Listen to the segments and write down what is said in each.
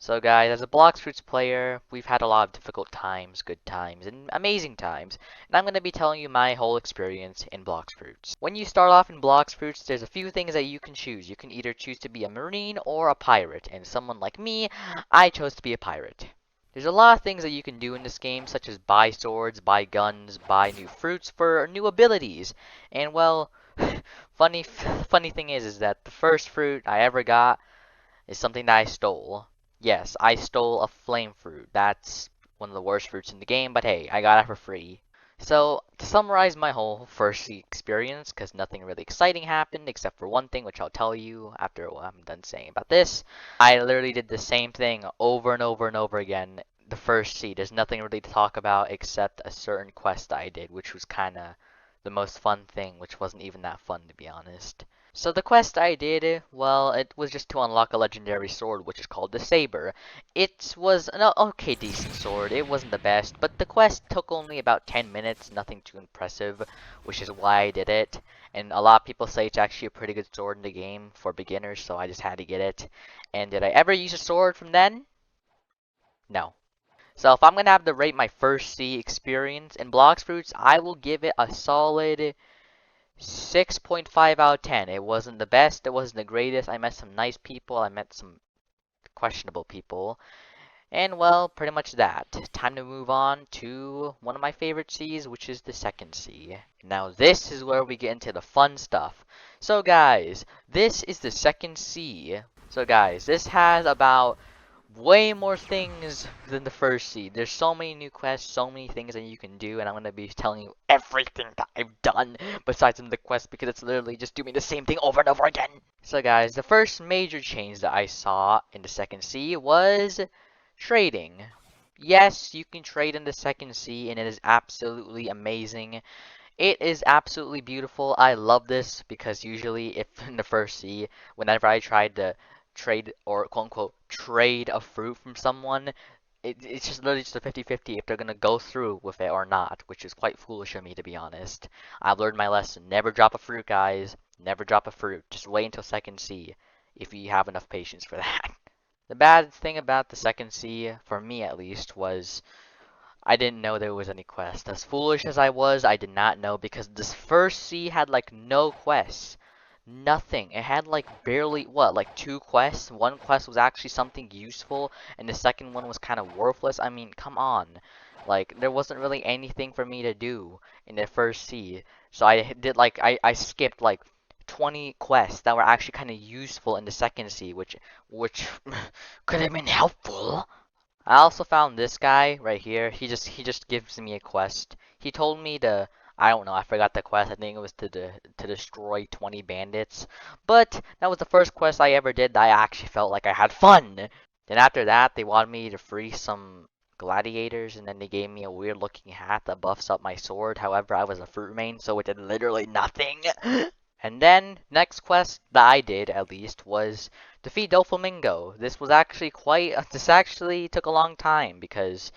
So guys, as a Blox Fruits player, we've had a lot of difficult times, good times, and amazing times. And I'm going to be telling you my whole experience in Blox Fruits. When you start off in Blox Fruits, there's a few things that you can choose. You can either choose to be a Marine or a Pirate. And someone like me, I chose to be a Pirate. There's a lot of things that you can do in this game, such as buy swords, buy guns, buy new fruits for new abilities. And well, funny thing is that the first fruit I ever got is something that I stole. Yes, I stole a flame fruit. That's one of the worst fruits in the game, but hey, I got it for free. So, to summarize my whole first experience, because nothing really exciting happened except for one thing, which I'll tell you after I'm done saying about this. I literally did the same thing over and over and over again. The first seed, there's nothing really to talk about except a certain quest that I did, which was kind of the most fun thing, which wasn't even that fun to be honest. So the quest I did, well, it was just to unlock a legendary sword, which is called the Saber. It was an okay decent sword, it wasn't the best, but the quest took only about 10 minutes, nothing too impressive, which is why I did it. And a lot of people say it's actually a pretty good sword in the game for beginners, so I just had to get it. And did I ever use a sword from then? No. So if I'm gonna have to rate my first sea experience in Blox Fruits, I will give it a solid 6.5 out of 10. It wasn't the best, it wasn't the greatest. I met some nice people, I met some questionable people. And well, pretty much that. Time to move on to one of my favorite seas, which is the second sea. Now this is where we get into the fun stuff. So guys, this is the second sea. So guys, this has about way more things than the first seed. There's so many new quests, so many things that you can do, and I'm gonna be telling you everything that I've done besides in the quest because it's literally just doing the same thing over and over again. So guys, the first major change that I saw in the second sea was trading. Yes, you can trade in the second sea, and it is absolutely amazing. It is absolutely beautiful. I love this because usually if in the first sea, whenever I tried to trade or quote unquote trade a fruit from someone, it's just literally just a 50-50 if they're gonna go through with it or not, which is quite foolish of me to be honest. I've learned my lesson. Never drop a fruit, guys. Never drop a fruit. Just wait until second sea if you have enough patience for that. The bad thing about the second sea, for me at least, was I didn't know there was any quest. As foolish as I was, I did not know because this first sea had like no quests. Nothing. It had like barely, what, like 2 quests? One quest was actually something useful, and the second one was kind of worthless. I mean, come on. Like, there wasn't really anything for me to do in the first sea. So I did like, I skipped like 20 quests that were actually kind of useful in the second sea, which could have been helpful. I also found this guy right here. He just gives me a quest. He told me to I don't know, I forgot the quest. I think it was to destroy 20 bandits. But that was the first quest I ever did that I actually felt like I had fun. Then after that, they wanted me to free some gladiators and then they gave me a weird looking hat that buffs up my sword. However, I was a fruit main, so it did literally nothing. And then, next quest that I did, at least, was defeat Doflamingo. This actually took a long time because,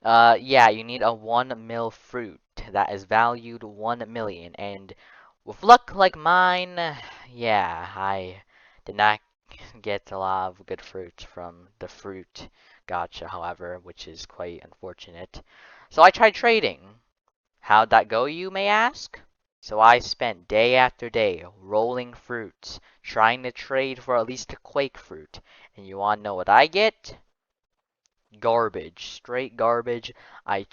yeah, you need a 1 mil fruit that is valued 1 million. And with luck like mine, yeah, I did not get a lot of good fruits from the fruit gotcha, however, which is quite unfortunate. So I tried trading. How'd that go, you may ask? So I spent day after day rolling fruits, trying to trade for at least a quake fruit. And you wanna know what I get? Garbage. Straight garbage. And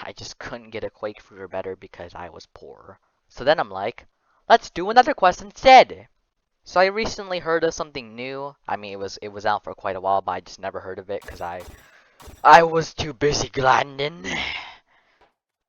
I just couldn't get a quake fruit or better because I was poor. So then I'm like, let's do another quest instead. So I recently heard of something new. I mean, it was out for quite a while, but I just never heard of it because I was too busy grinding.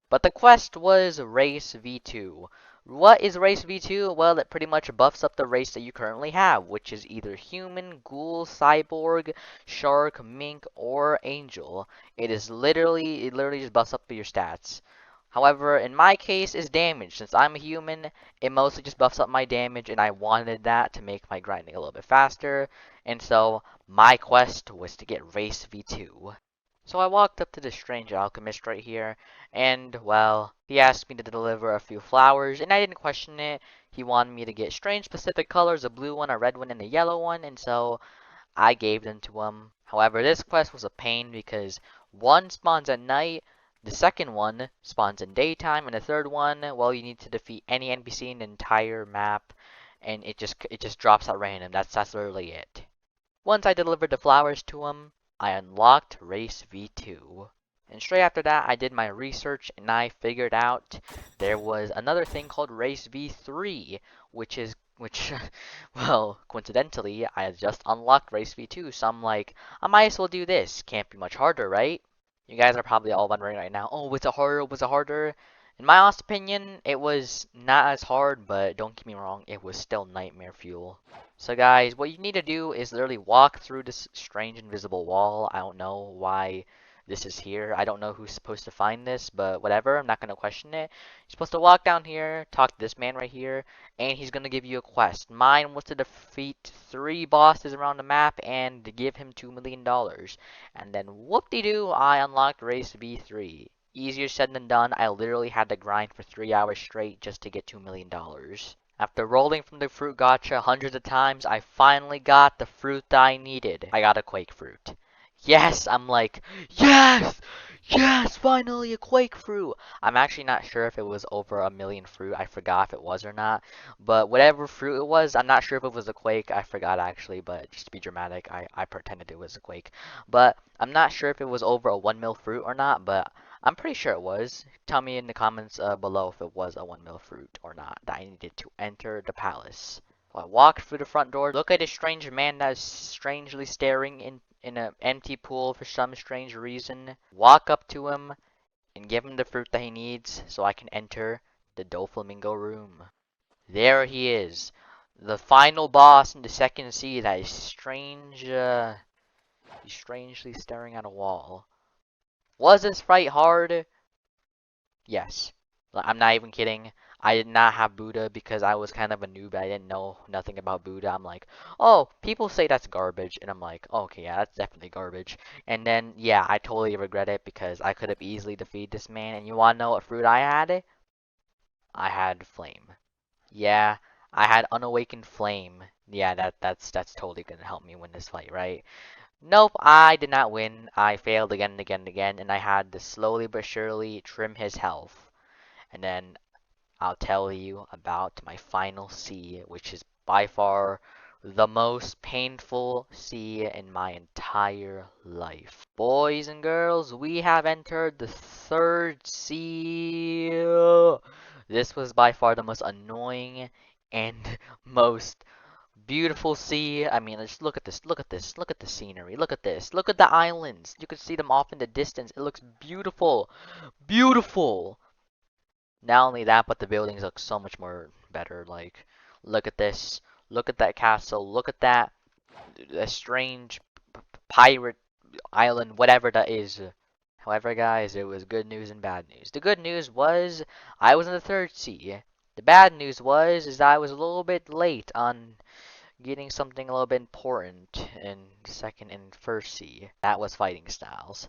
But the quest was Race V2. What is Race V2? Well, it pretty much buffs up the race that you currently have, which is either human, ghoul, cyborg, shark, mink, or angel. It literally just buffs up your stats. However, in my case, is damage. Since I'm a human, it mostly just buffs up my damage, and I wanted that to make my grinding a little bit faster. And so, my quest was to get Race V2. So I walked up to this strange alchemist right here, and, well, he asked me to deliver a few flowers, and I didn't question it. He wanted me to get strange specific colors, a blue one, a red one, and a yellow one, and so I gave them to him. However, this quest was a pain because one spawns at night, the second one spawns in daytime, and the third one, well, you need to defeat any NPC in the entire map, and it just drops at random. That's literally it. Once I delivered the flowers to him, I unlocked Race V2. And straight after that, I did my research and I figured out there was another thing called Race V3, which, well, coincidentally, I had just unlocked Race V2, so I'm like, I might as well do this. Can't be much harder, right? You guys are probably all wondering right now, oh, was it harder? Was it harder? In my honest opinion, it was not as hard, but don't get me wrong, it was still nightmare fuel. So guys, what you need to do is literally walk through this strange invisible wall. I don't know why this is here. I don't know who's supposed to find this, but whatever. I'm not going to question it. You're supposed to walk down here, talk to this man right here, and he's going to give you a quest. Mine was to defeat 3 bosses around the map and to give him $2 million. And then whoop-de-doo, I unlocked Race V3. Easier said than done. I literally had to grind for 3 hours straight just to get $2 million. After rolling from the fruit gacha hundreds of times, I finally got the fruit that I needed. I got a quake fruit. Yes, I'm like, yes! Yes, finally a quake fruit! I'm actually not sure if it was over 1 million fruit. I forgot if it was or not. But whatever fruit it was, I'm not sure if it was a quake. I forgot actually, but just to be dramatic, I pretended it was a quake. But I'm not sure if it was over a 1 mil fruit or not, but I'm pretty sure it was. Tell me in the comments below if it was a 1 mil fruit or not that I needed to enter the palace. So I walked through the front door, look at a strange man that is strangely staring in an empty pool for some strange reason. Walk up to him and give him the fruit that he needs so I can enter the Doflamingo room. There he is, the final boss in the second sea that is he's strangely staring at a wall. Was this fight hard? Yes. I'm not even kidding. I did not have Buddha because I was kind of a noob. I didn't know nothing about Buddha. I'm like, oh, people say that's garbage. And I'm like, oh, okay, yeah, that's definitely garbage. And then, yeah, I totally regret it because I could have easily defeated this man. And you want to know what fruit I had? I had Flame. Yeah, I had Unawakened Flame. Yeah, that's totally gonna help me win this fight, right? Nope, I did not win. I failed again and again and again, and I had to slowly but surely trim his health. And then I'll tell you about my final sea, which is by far the most painful sea in my entire life. Boys and girls, we have entered the third sea. This was by far the most annoying and most beautiful sea. I mean, just look at this, look at this, look at the scenery, look at this, look at the islands. You can see them off in the distance. It looks beautiful, beautiful. Not only that, but the buildings look so much more better. Like, look at this, look at that castle, look at that strange pirate island, whatever that is. However, guys, it was good news and bad news. The good news was I was in the third sea. The bad news was is I was a little bit late on getting something a little bit important in second and first sea. That was fighting styles.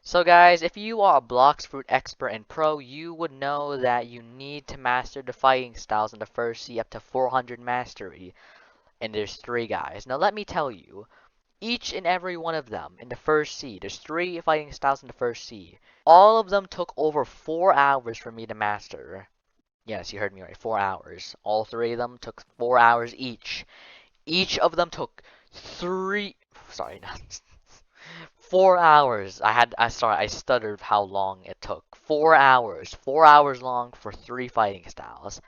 So guys, if you are a Blox Fruit expert and pro, you would know that you need to master the fighting styles in the first sea up to 400 mastery. And there's 3 guys. Now let me tell you, each and every one of them in the first sea, there's 3 fighting styles in the first sea. All of them took over 4 hours for me to master. Yes, you heard me right, 4 hours. All 3 of them took 4 hours each. Each of them took 3, sorry, not 4 hours. I stuttered how long it took. 4 hours. 4 hours long for 3 fighting styles.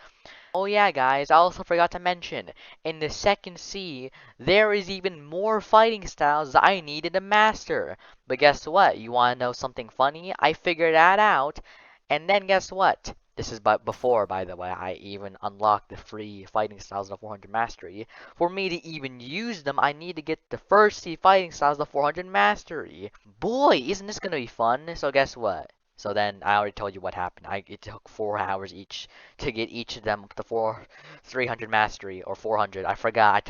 Oh yeah, guys, I also forgot to mention, in the second sea, there is even more fighting styles that I needed to master. But guess what? You want to know something funny? I figured that out, and then guess what? This is before, by the way, I even unlocked the free fighting styles of 400 mastery. For me to even use them, I need to get the first sea fighting styles of 400 mastery. Boy, isn't this gonna be fun? So guess what? So then I already told you what happened. It took 4 hours each to get each of them up to 300 mastery or 400. I forgot.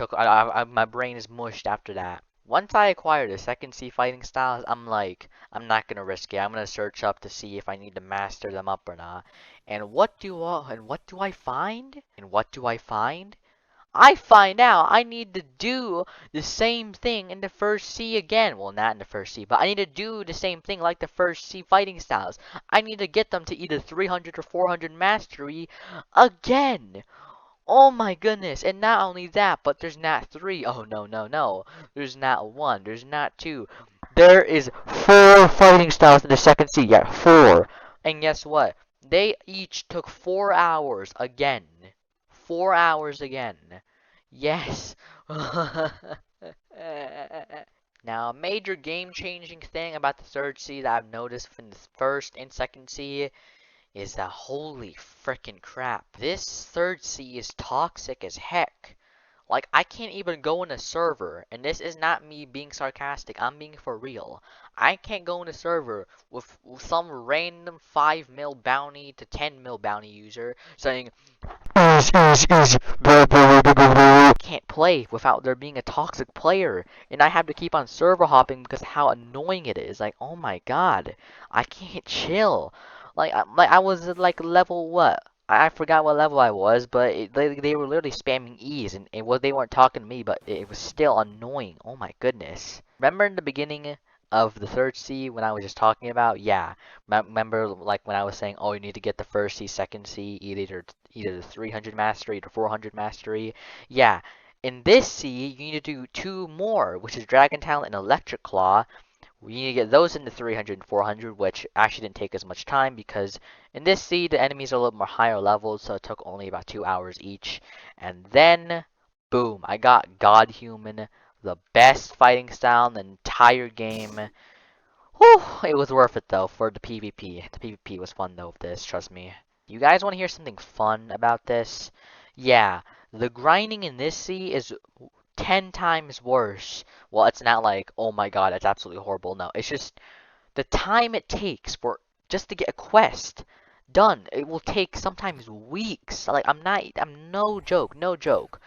My brain is mushed after that. Once I acquire the second C fighting styles, I'm like, I'm not gonna risk it. I'm gonna search up to see if I need to master them up or not. What do I find? And what do I find? I find out I need to do the same thing in the first C again. Well, not in the first C, but I need to do the same thing like the first C fighting styles. I need to get them to either 300 or 400 mastery again. Oh my goodness, and not only that, but there's not three. Oh no, no, no. There's not one, there's not two. There is four fighting styles in the second sea. Yeah, four. And guess what? They each took 4 hours again. 4 hours again. Yes. Now, a major game-changing thing about the third sea that I've noticed from the first and second sea is that holy frickin' crap. This third sea is toxic as heck. Like, I can't even go in a server, and this is not me being sarcastic, I'm being for real. I can't go in a server with some random 5 mil bounty to 10 mil bounty user saying, can't play without there being a toxic player, and I have to keep on server hopping because of how annoying it is. Like, oh my god, I can't chill. I was at like level what? I forgot what level I was, but they were literally spamming E's, and they weren't talking to me, but it was still annoying. Oh my goodness. Remember in the beginning of the third C when I was just talking about? Yeah. Remember like when I was saying, oh, you need to get the first C, second C, either the 300 mastery or 400 mastery? Yeah. In this C, you need to do two more, which is Dragon Talent and Electric Claw. We need to get those into 300 and 400, which actually didn't take as much time because in this seed, the enemies are a little more higher levels, so it took only about 2 hours each. And then, boom, I got God Human, the best fighting style in the entire game. Whew, it was worth it though for the PvP. The PvP was fun though with this, trust me. You guys want to hear something fun about this? Yeah, the grinding in this sea is 10 times worse. Well, it's not like, oh my god, that's absolutely horrible. No, it's just the time it takes for just to get a quest done. It will take sometimes weeks. Like, I'm no joke, no joke.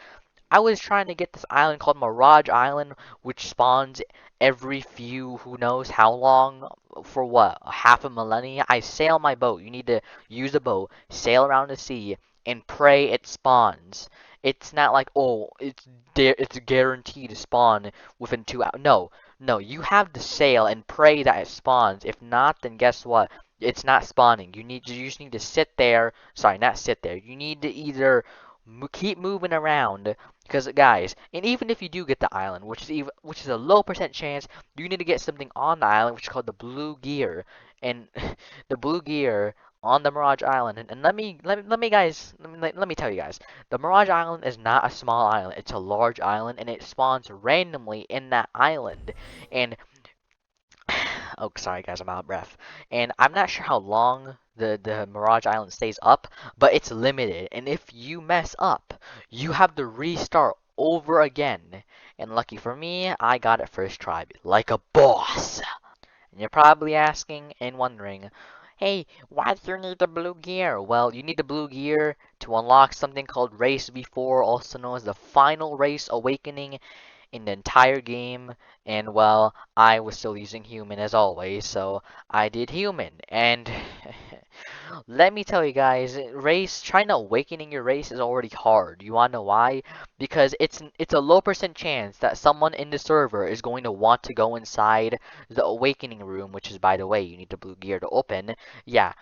I was trying to get this island called Mirage Island, which spawns every few, who knows how long, for what, half a millennia? I sail my boat. You need to use a boat, sail around the sea, and pray it spawns. It's not like, oh, it's guaranteed to spawn within 2 hours. No, no, you have to sail and pray that it spawns. If not, then guess what? It's not spawning. You just need to sit there. Sorry, not sit there. You need to either keep moving around because guys, and even if you do get the island, which is a low percent chance, you need to get something on the island which is called the blue gear, and the blue gear on the Mirage Island. And let me tell you guys, the Mirage Island is not a small island; it's a large island, and it spawns randomly in that island, and oh, sorry guys, I'm out of breath. And I'm not sure how long the Mirage Island stays up, but it's limited. And if you mess up, you have to restart over again. And lucky for me, I got it first try, like a boss. And you're probably asking and wondering, hey, why do you need the blue gear? Well, you need the blue gear to unlock something called Race V4, also known as the Final Race Awakening in the entire game. And well, I was still using human as always, so I did human. And let me tell you guys, trying to awakening your race is already hard. You wanna know why? Because it's a low percent chance that someone in the server is going to want to go inside the awakening room, which is, by the way, you need the blue gear to open. Yeah,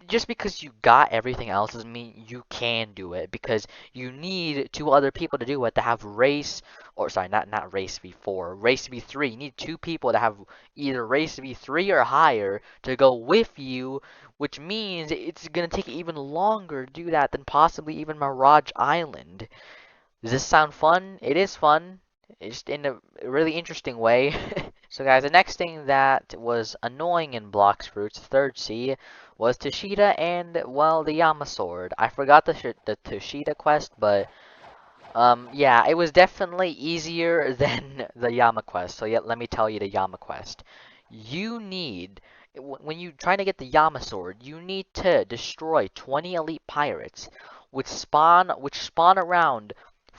just because you got everything else doesn't mean you can do it, because you need two other people to do it, to have race, or sorry, not race v4, race v3. You need two people to have either race v3 or higher to go with you, which means it's gonna take even longer to do that than possibly even Mirage Island. Does this sound fun? It is fun. It's in a really interesting way. So guys, the next thing that was annoying in Blox Fruits third C was Toshida and, well, the Yama Sword. I forgot the Toshida quest, but yeah, it was definitely easier than the Yama quest. So yeah, let me tell you the Yama quest. You need, when you try to get the Yama Sword, you need to destroy 20 elite pirates, which spawn around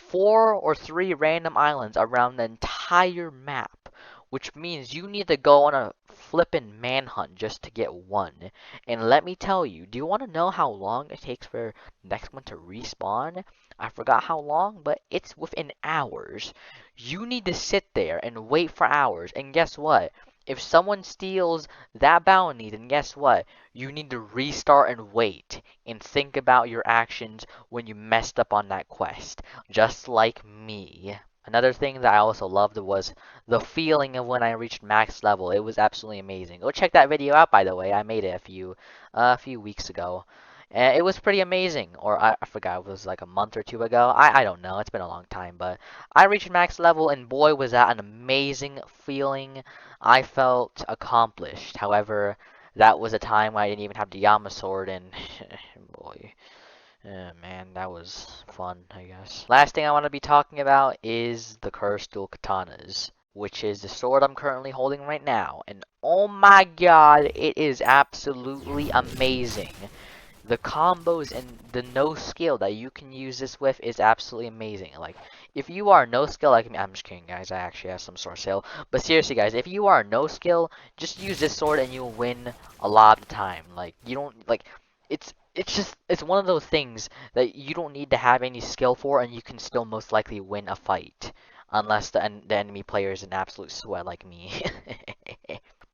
4 or 3 random islands around the entire map, which means you need to go on a flippin' manhunt just to get one. And let me tell you, do you want to know how long it takes for the next one to respawn? I forgot how long, but it's within hours. You need to sit there and wait for hours, and guess what? If someone steals that bounty, then guess what? You need to restart and wait and think about your actions when you messed up on that quest, just like me. Another thing that I also loved was the feeling of when I reached max level. It was absolutely amazing. Go check that video out, by the way. I made it a few weeks ago. And it was pretty amazing. Or I forgot, it was like a month or two ago. I don't know. It's been a long time. But I reached max level, and boy, was that an amazing feeling. I felt accomplished. However, that was a time when I didn't even have the Yama sword, and boy. Man, that was fun, I guess. Last thing I want to be talking about is the cursed dual katanas, which is the sword I'm currently holding right now. And oh my god, it is absolutely amazing. The combos and the no skill that you can use this with is absolutely amazing. Like, if you are no skill like me, I'm just kidding, guys. I actually have some sword skill. But seriously, guys, if you are no skill, just use this sword and you'll win a lot of the time. Like, you don't like. It's one of those things that you don't need to have any skill for, and you can still most likely win a fight, unless the enemy player is an absolute sweat like me.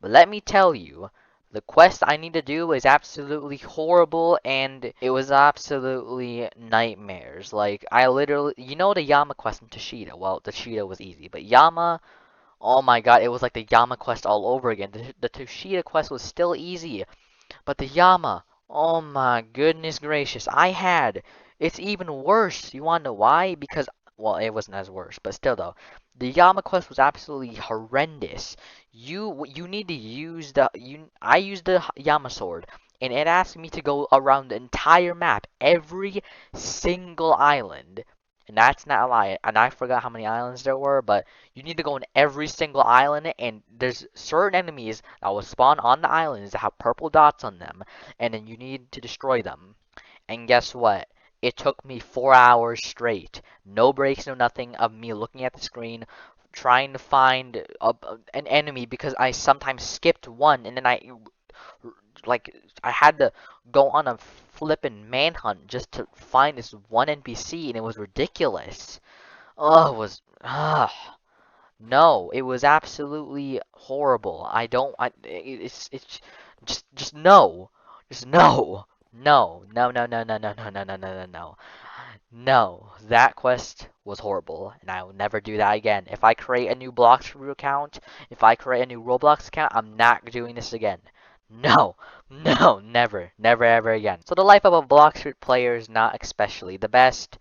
But let me tell you, the quest I need to do is absolutely horrible, and it was absolutely nightmares. Like, I literally, you know the Yama quest in Toshida? Well, Toshida was easy, but Yama, oh my god, it was like the Yama quest all over again. The Toshida quest was still easy, but the Yama, oh my goodness gracious, it's even worse. You wanna know why? Because, well, it wasn't as worse, but still though, the Yama quest was absolutely horrendous. You need to use I used the Yama sword, and it asked me to go around the entire map, every single island. And that's not a lie. And I forgot how many islands there were, but you need to go on every single island, and there's certain enemies that will spawn on the islands that have purple dots on them, and then you need to destroy them. And guess what? It took me 4 hours straight. No breaks, no nothing, of me looking at the screen, trying to find an enemy because I sometimes skipped one, and then I had to go on a flippin' manhunt just to find this one NPC, and it was ridiculous. Oh, it was, no, it was absolutely horrible. It's just no. Just no. No, no, no, no, no, no, no, no, no, no, no, no. No, that quest was horrible, and I will never do that again. If I create a new Blox account, if I create a new Roblox account, I'm not doing this again. No, no, never, never, ever again. So the life of a Blox player is not especially the best,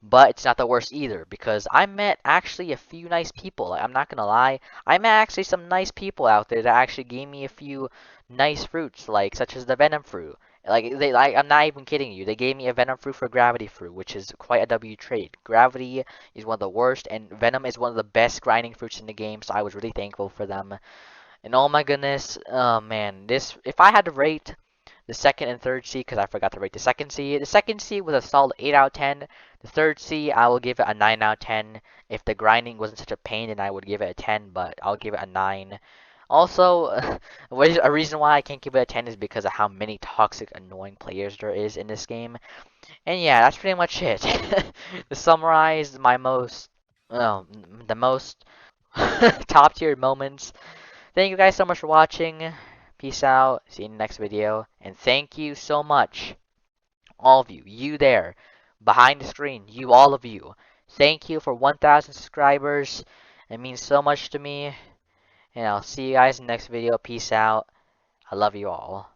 but it's not the worst either, because I met actually a few nice people. Like, I'm not gonna lie, I met actually some nice people out there that actually gave me a few nice fruits, like such as the venom fruit. I'm not even kidding you. They gave me a venom fruit for gravity fruit, which is quite a W trade. Gravity is one of the worst, and venom is one of the best grinding fruits in the game, so I was really thankful for them. And oh my goodness, oh man, this if I had to rate the second and third C, because I forgot to rate the second C. The second C was a solid 8 out of 10. The third C, I will give it a 9 out of 10. If the grinding wasn't such a pain, then I would give it a 10, but I'll give it a 9. Also, a reason why I can't give it a 10 is because of how many toxic, annoying players there is in this game. And yeah, that's pretty much it. To summarize my the most top tier moments. Thank you guys so much for watching. Peace out. See you in the next video. And thank you so much, all of you. You there, behind the screen. You, all of you. Thank you for 1,000 subscribers. It means so much to me. And I'll see you guys in the next video. Peace out. I love you all.